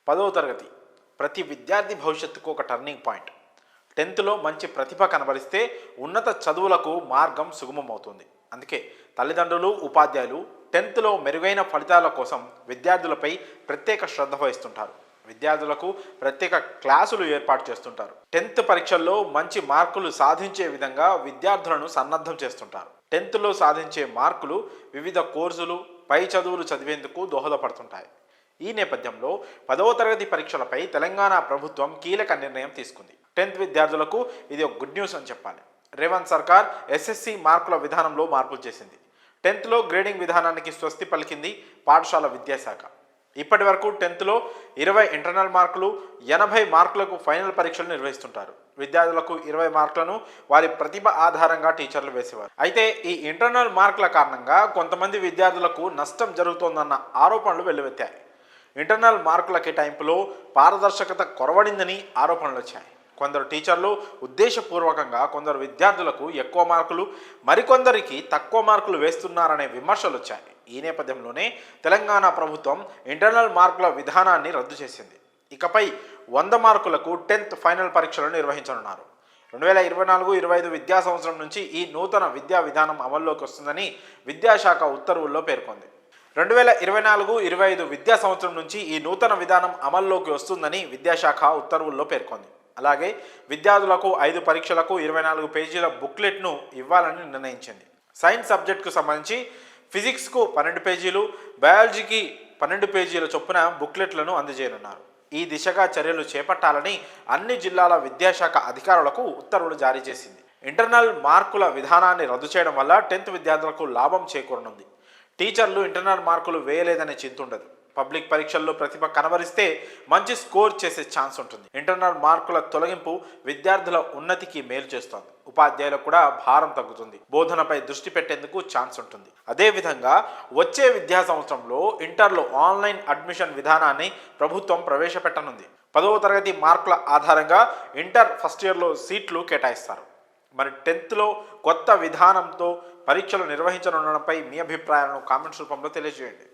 10వ తరగతి ప్రతి విద్యార్థి భవిష్యత్తుకు ఒక టర్నింగ్ పాయింట్. 10థ్లో మంచి ప్రతిభ కనబరిస్తే ఉన్నత చదువులకు మార్గం సుగమమవుతుంది. అందుకే తల్లిదండ్రులు, ఉపాధ్యాయులు 10థ్లో మెరుగైన ఫలితాల కోసం విద్యార్థులపై ప్రత్యేక శ్రద్ధ వహిస్తుంటారు. విద్యార్థులకు ప్రత్యేక క్లాసులు ఏర్పాటు చేస్తుంటారు. 10థ్ పరీక్షల్లో మంచి మార్కులు సాధించే విధంగా విద్యార్థులను సన్నద్ధం చేస్తుంటారు. 10థ్లో సాధించే మార్కులు వివిధ కోర్సులు, పై చదువులు చదివేందుకు దోహదపడుతుంటాయి. ఈ నేపథ్యంలో 10వ తరగతి పరీక్షలపై తెలంగాణ ప్రభుత్వం కీలక నిర్ణయం తీసుకుంది. 10థ్ విద్యార్థులకు ఇది ఒక గుడ్ న్యూస్ అని చెప్పాలి. రేవంత్ సర్కార్ ఎస్ఎస్సి మార్కుల విధానంలో మార్పులు చేసింది. 10థ్లో గ్రేడింగ్ విధానానికి స్వస్తి పలికింది పాఠశాల విద్యాశాఖ. ఇప్పటి వరకు 10థ్లో 20 ఇంటర్నల్ మార్కులు, 80 మార్కులకు ఫైనల్ పరీక్షలు నిర్వహిస్తుంటారు. విద్యార్థులకు 20 మార్కులను వారి ప్రతిభ ఆధారంగా టీచర్లు వేసేవారు. అయితే ఈ ఇంటర్నల్ మార్కుల కారణంగా కొంతమంది విద్యార్థులకు నష్టం జరుగుతోందన్న ఆరోపణలు వెల్లువెత్తాయి. ఇంటర్నల్ మార్కుల కేటాయింపులో పారదర్శకత కొరవడిందని ఆరోపణలు వచ్చాయి. కొందరు టీచర్లు ఉద్దేశపూర్వకంగా కొందరు విద్యార్థులకు ఎక్కువ మార్కులు, మరికొందరికి తక్కువ మార్కులు వేస్తున్నారనే విమర్శలు వచ్చాయి. ఈ నేపథ్యంలోనే తెలంగాణ ప్రభుత్వం ఇంటర్నల్ మార్కుల విధానాన్ని రద్దు చేసింది. ఇకపై 100 మార్కులకు 10థ్ ఫైనల్ పరీక్షలు నిర్వహించనున్నారు. 2024-25 విద్యా సంవత్సరం నుంచి ఈ నూతన విద్యా విధానం అమల్లోకి వస్తుందని విద్యాశాఖ ఉత్తర్వుల్లో పేర్కొంది. 2024-25 విద్యా సంవత్సరం నుంచి ఈ నూతన విధానం అమల్లోకి వస్తుందని విద్యాశాఖ ఉత్తర్వుల్లో పేర్కొంది. అలాగే విద్యార్థులకు 5 పరీక్షలకు 24 పేజీల బుక్లెట్ను ఇవ్వాలని నిర్ణయించింది. సైన్స్ సబ్జెక్టుకు సంబంధించి ఫిజిక్స్కు 12 పేజీలు, బయాలజీకి 12 పేజీల చొప్పున బుక్లెట్లను అందజేయనున్నారు. ఈ దిశగా చర్యలు చేపట్టాలని అన్ని జిల్లాల విద్యాశాఖ అధికారులకు ఉత్తర్వులు జారీ చేసింది. ఇంటర్నల్ మార్కుల విధానాన్ని రద్దు చేయడం వల్ల 10థ్ విద్యార్థులకు లాభం చేకూరనుంది. టీచర్లు ఇంటర్నల్ మార్కులు వేయలేదనే చింత ఉండదు. పబ్లిక్ పరీక్షల్లో ప్రతిభ కనబరిస్తే మంచి స్కోర్ చేసే ఛాన్స్ ఉంటుంది. ఇంటర్నల్ మార్కుల తొలగింపు విద్యార్థుల ఉన్నతికి మేలు చేస్తోంది. ఉపాధ్యాయులకు కూడా భారం తగ్గుతుంది. బోధనపై దృష్టి పెట్టేందుకు ఛాన్స్ ఉంటుంది. అదేవిధంగా వచ్చే విద్యా సంవత్సరంలో ఇంటర్లో ఆన్లైన్ అడ్మిషన్ విధానాన్ని ప్రభుత్వం ప్రవేశపెట్టనుంది. 10వ తరగతి మార్కుల ఆధారంగా ఇంటర్ ఫస్ట్ ఇయర్లో సీట్లు కేటాయిస్తారు. మరి 10థ్లో కొత్త విధానంతో పరీక్షలు నిర్వహించనుండడంపై మీ అభిప్రాయాలను కామెంట్స్ రూపంలో తెలియజేయండి.